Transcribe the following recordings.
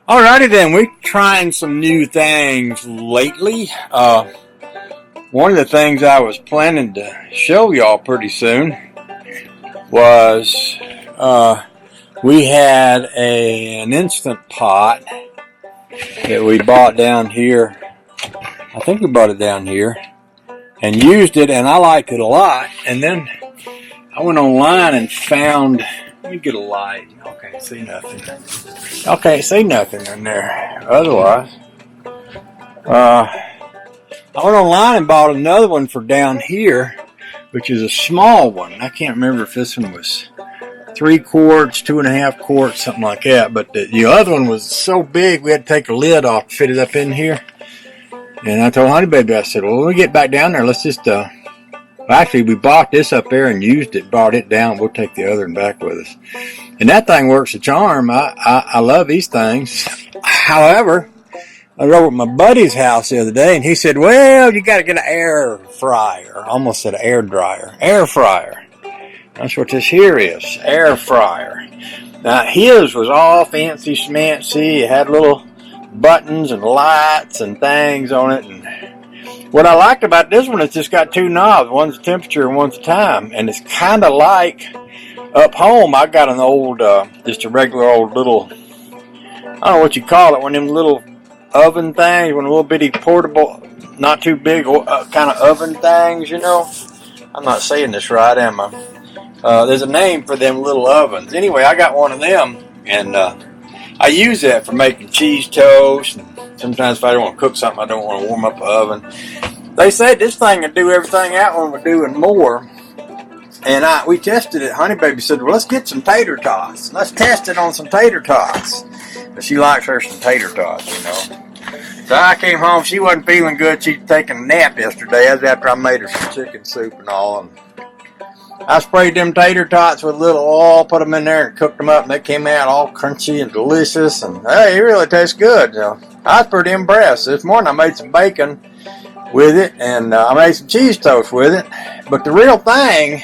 Alrighty then, we're trying some new things lately. One of the things I was planning to show y'all pretty soon was we had an Instant Pot that we bought down here. I think we bought it down here and used it, and I liked it a lot. And then I went online and found, let me get a light. Y'all can't see nothing. Y'all can't see nothing in there. Otherwise, I went online and bought another one for down here, which is a small one. I can't remember if this one was 3 quarts, 2.5 quarts, something like that. But the other one was so big, we had to take the lid off to fit it up in here. And I told Honey Baby, I said, well, when we get back down there, let's just, actually, we bought this up there and used it, brought it down. We'll take the other one back with us. And that thing works a charm. I love these things. However, I was over at my buddy's house the other day, and he said, well, you got to get an air fryer. I almost said an air dryer. Air fryer. That's what this here is, air fryer. Now, his was all fancy schmancy. It had little buttons and lights and things on it. And what I liked about this one is it's got 2 knobs. One's the temperature and one's the time. And it's kind of like up home. I got an old, just a regular old little, I don't know what you call it, one of them little oven things, one of the little bitty portable, not too big, kind of oven things, you know. I'm not saying this right, am I? There's a name for them little ovens. Anyway, I got one of them, and I use that for making cheese toast. And sometimes if I don't want to cook something, I don't want to warm up the oven. They said this thing would do everything that one would do and more. And we tested it. Honey Baby said, well, let's get some tater tots. Let's test it on some tater tots. But she likes her some tater tots, you know. So I came home. She wasn't feeling good. She'd taken a nap yesterday. That was after I made her some chicken soup and all. And I sprayed them tater tots with a little oil, put them in there and cooked them up. And they came out all crunchy and delicious. And, hey, it really tastes good. You know, I was pretty impressed. This morning I made some bacon with it. And I made some cheese toast with it. But the real thing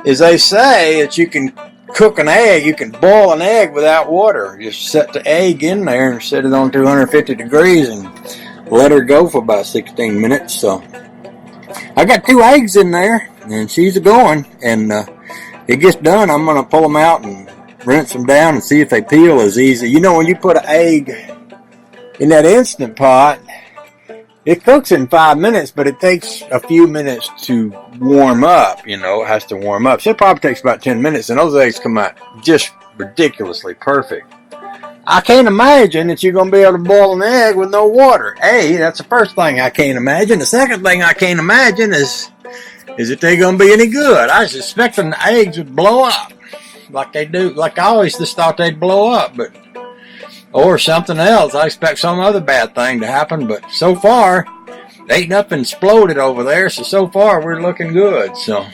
is they say that you can cook an egg, you can boil an egg without water. Just set the egg in there and set it on 250 degrees and let her go for about 16 minutes. So I got 2 eggs in there and she's going. And it gets done, I'm going to pull them out and rinse them down and see if they peel as easy. You know, when you put an egg in that Instant Pot, it cooks in 5 minutes, but it takes a few minutes to warm up. You know, it has to warm up. So it probably takes about 10 minutes, and those eggs come out just ridiculously perfect. I can't imagine that you're going to be able to boil an egg with no water. A, that's the first thing I can't imagine. The second thing I can't imagine is that they're going to be any good. I was expecting the eggs would blow up like they do. Like I always just thought they'd blow up, but or something else. I expect some other bad thing to happen, but so far, ain't nothing exploded over there, so far we're looking good. So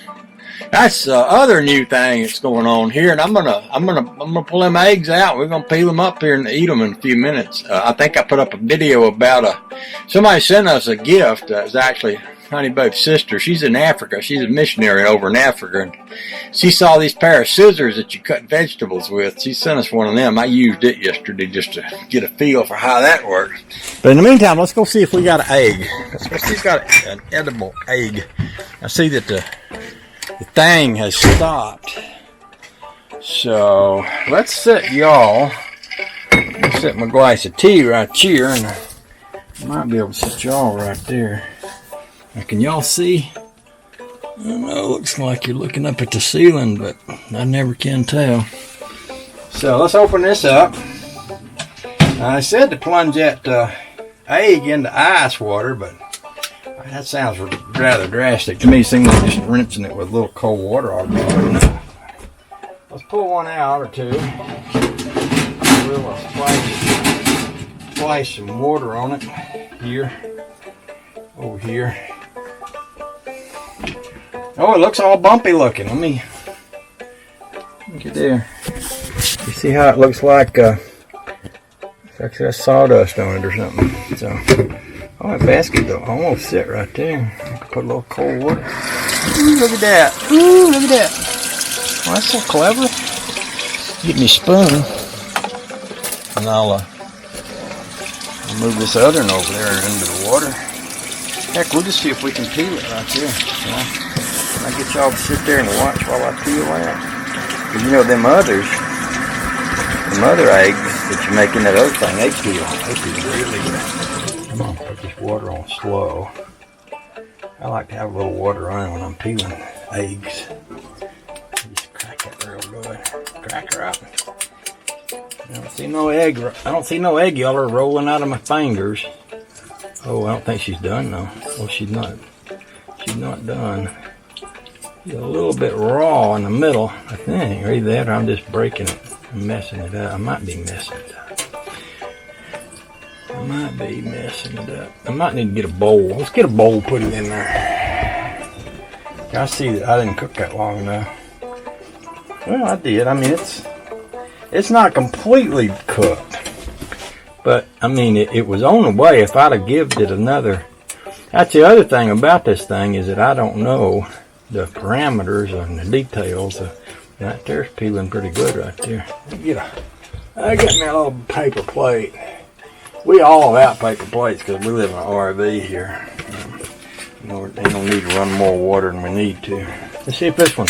that's the other new thing that's going on here, and I'm gonna pull them eggs out. We're gonna peel them up here and eat them in a few minutes. I think I put up a video about somebody sent us a gift. It's actually Honey Babe's sister. She's in Africa. She's a missionary over in Africa. And she saw these pair of scissors that you cut vegetables with. She sent us one of them. I used it yesterday just to get a feel for how that works. But in the meantime, let's go see if we got an egg. She's got an edible egg. I see that the thing has stopped. So let's set y'all. Let's set my glass of tea right here, and I might be able to set y'all right there. Now, can y'all see? I don't know, it looks like you're looking up at the ceiling, but I never can tell. So let's open this up. I said to plunge that egg into ice water, but that sounds rather drastic to me. It seems like just rinsing it with a little cold water ought to be good enough. Let's pull one out or two. We'll splash some water on it here, over here. Oh, it looks all bumpy looking. Let me get there. You see how it looks like there's sawdust on it or something. So, oh, that basket though almost sit right there. I can put a little cold water. Ooh, look at that. Ooh, look at that. Oh, that's so clever. Get me a spoon. And I'll move this other one over there into the water. Heck, we'll just see if we can peel it right there. Can I get y'all to sit there and watch while I peel that? Because you know, them other eggs that you make in that other thing, they peel really good. I'm going to put this water on slow. I like to have a little water running when I'm peeling eggs. Just crack it real good. Crack her up. I don't see no egg yellow rolling out of my fingers. Oh, I don't think she's done though. Oh, she's not done. She's a little bit raw in the middle, I think. Or either that or I'm just breaking it and messing it up. I might be messing it up. I might need to get a bowl. Let's get a bowl, put it in there. I see that I didn't cook that long enough. Well, I did. I mean, it's not completely cooked. But, I mean, it was on the way. If I'd have given it another... That's the other thing about this thing is that I don't know the parameters and the details. That there's peeling pretty good right there. I got me a little paper plate. We all have paper plates because we live in an RV here. You know, they don't need to run more water than we need to. Let's see if this one,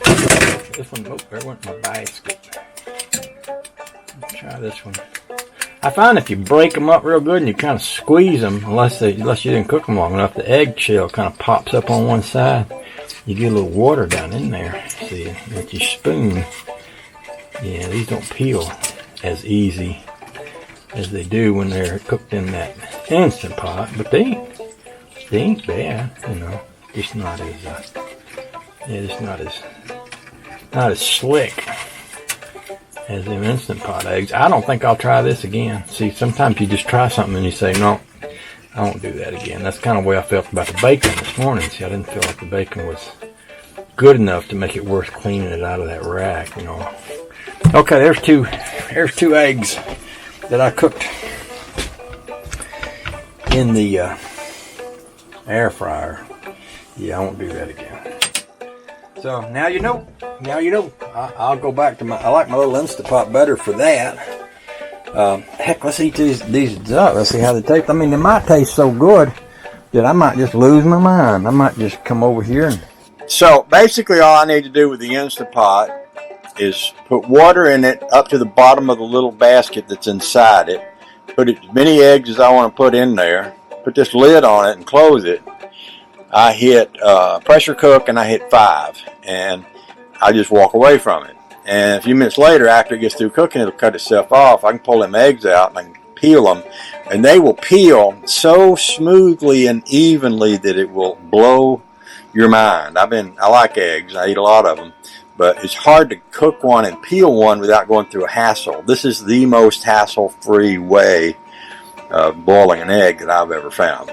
oh, there went my basket. Let's try this one. I find if you break them up real good and you kind of squeeze them, unless you didn't cook them long enough, the eggshell kind of pops up on one side. You get a little water down in there. See, with your spoon. Yeah, these don't peel as easy as they do when they're cooked in that Instant Pot, but they ain't bad, you know. Just not as slick as them Instant Pot eggs. I don't think I'll try this again. See, sometimes you just try something and you say, no, I won't do that again. That's kind of the way I felt about the bacon this morning. See, I didn't feel like the bacon was good enough to make it worth cleaning it out of that rack, you know. Okay, there's two eggs that I cooked in the air fryer. Yeah, I won't do that again. So now you know. I'll go back to I like my little Instant Pot better for that. Heck, let's eat these up. Let's see how they taste. I mean, they might taste so good that I might just lose my mind. I might just come over here and... So basically all I need to do with the Instant Pot is put water in it up to the bottom of the little basket that's inside it. Put as many eggs as I want to put in there. Put this lid on it and close it. I hit pressure cook and I hit 5. And I just walk away from it. And a few minutes later, after it gets through cooking, it'll cut itself off. I can pull them eggs out and I can peel them. And they will peel so smoothly and evenly that it will blow your mind. I like eggs. I eat a lot of them. But it's hard to cook one and peel one without going through a hassle. This is the most hassle-free way of boiling an egg that I've ever found.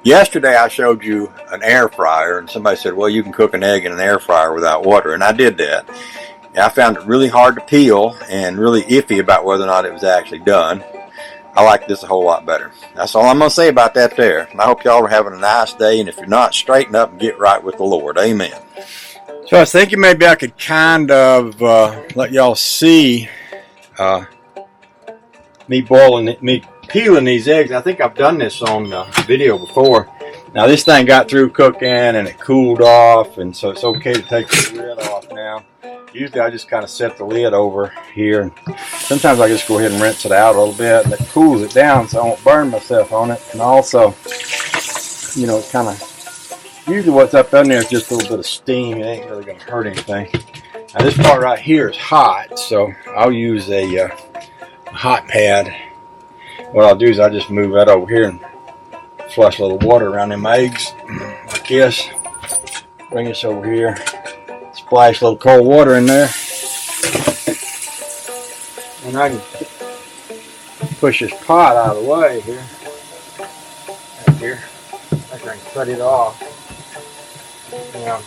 Yesterday I showed you an air fryer, and somebody said, well, you can cook an egg in an air fryer without water, and I did that. And I found it really hard to peel and really iffy about whether or not it was actually done. I like this a whole lot better. That's all I'm going to say about that there. And I hope y'all are having a nice day, and if you're not, straighten up and get right with the Lord. Amen. So I was thinking maybe I could kind of let y'all see me peeling these eggs. I think I've done this on video before. Now this thing got through cooking and it cooled off, and so it's okay to take the lid off now. Usually I just kind of set the lid over here, and sometimes I just go ahead and rinse it out a little bit, and it cools it down so I won't burn myself on it. And also, you know, it's kind of, usually what's up in there is just a little bit of steam. It ain't really going to hurt anything. Now this part right here is hot, so I'll use a hot pad. What I'll do is I'll just move that over here and flush a little water around them eggs like this. Bring this over here. Splash a little cold water in there. And I can push this pot out of the way here. Right here. I can cut it off. Yeah.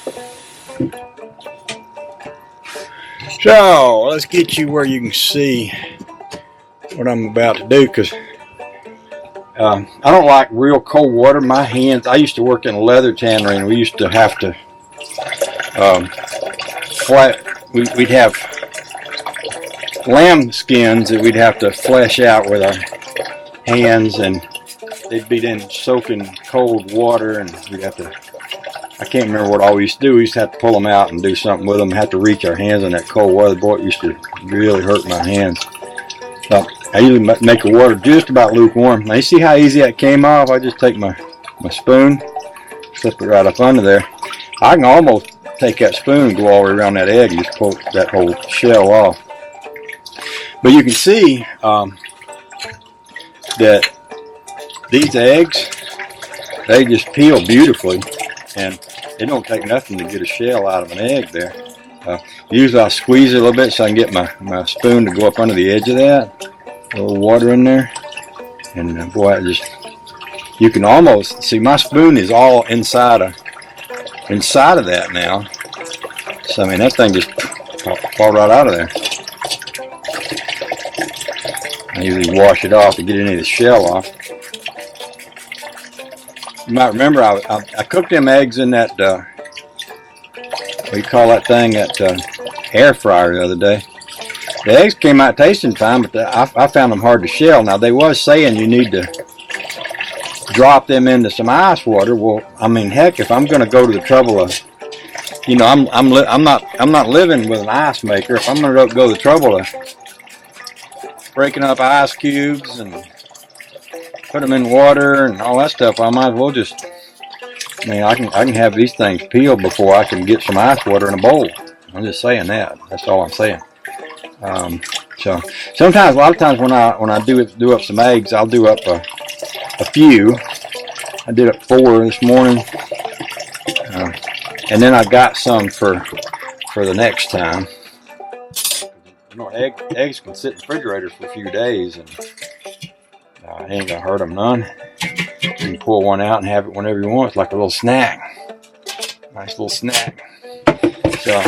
So let's get you where you can see what I'm about to do, because I don't like real cold water. My hands, I used to work in a leather tannery, and we used to have to we'd have lamb skins that we'd have to flesh out with our hands, and they'd be then soaked in cold water, and we'd have to, I can't remember what all we used to do. We used to have to pull them out and do something with them, have to reach our hands in that cold water. Boy, it used to really hurt my hands. So I usually make the water just about lukewarm. Now you see how easy that came off? I just take my spoon, slip it right up under there. I can almost take that spoon and go all the way around that egg and just pull that whole shell off. But you can see that these eggs, they just peel beautifully, and it don't take nothing to get a shell out of an egg there. Usually I'll squeeze it a little bit so I can get my spoon to go up under the edge of that. A little water in there, and boy, it just, you can almost see my spoon is all inside of that now. So I mean, that thing just fall right out of there. I usually wash it off to get any of the shell off. You might remember I cooked them eggs in that what do you call that thing, that air fryer the other day. The eggs came out tasting fine, but I found them hard to shell. Now they was saying you need to drop them into some ice water. Well, I mean, heck, if I'm going to go to the trouble of, you know, I'm not living with an ice maker. If I'm going to go to the trouble of breaking up ice cubes and put them in water and all that stuff, I might as well just, I mean, I can have these things peeled before I can get some ice water in a bowl. I'm just saying that. That's all I'm saying. So sometimes, a lot of times when I do up some eggs, I'll do up a few. I did up 4 this morning, and then I got some for the next time. You know, eggs can sit in refrigerators for a few days, and it ain't gonna hurt them none. You can pull one out and have it whenever you want. It's like a little snack, nice little snack. So,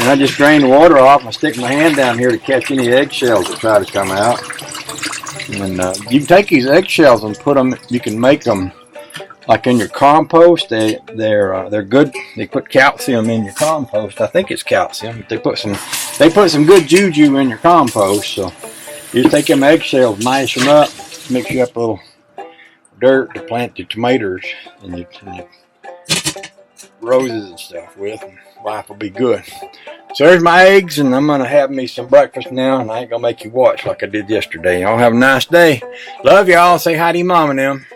and I just drain the water off. I stick my hand down here to catch any eggshells that try to come out. And you can take these eggshells and put them. You can make them like in your compost. They're good. They put calcium in your compost. I think it's calcium. They put some good juju in your compost. So you just take them eggshells, mash them up, mix you up a little dirt to plant your tomatoes and your roses and stuff with, and life will be good. So there's my eggs, and I'm gonna have me some breakfast now, and I ain't gonna make you watch like I did yesterday. Y'all have a nice day. Love y'all. Say hi to your mom and them.